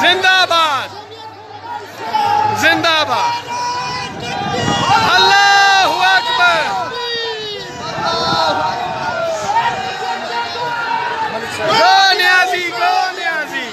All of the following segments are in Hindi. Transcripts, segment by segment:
जिंदाबाद जिंदाबाद अल्लाहू अकबर गो न्याजी गो न्याजी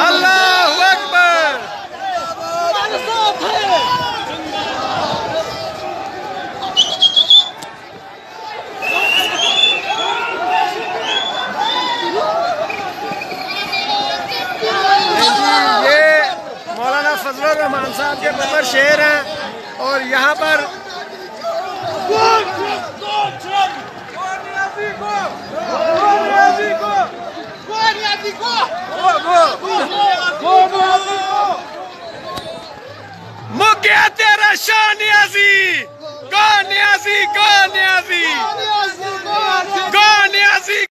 अल्लाहू अकबर ये मौलाना फजलुर रहमान साहब के बबर शेर हैं और यहाँ पर मुक्या तेरा शान याजी।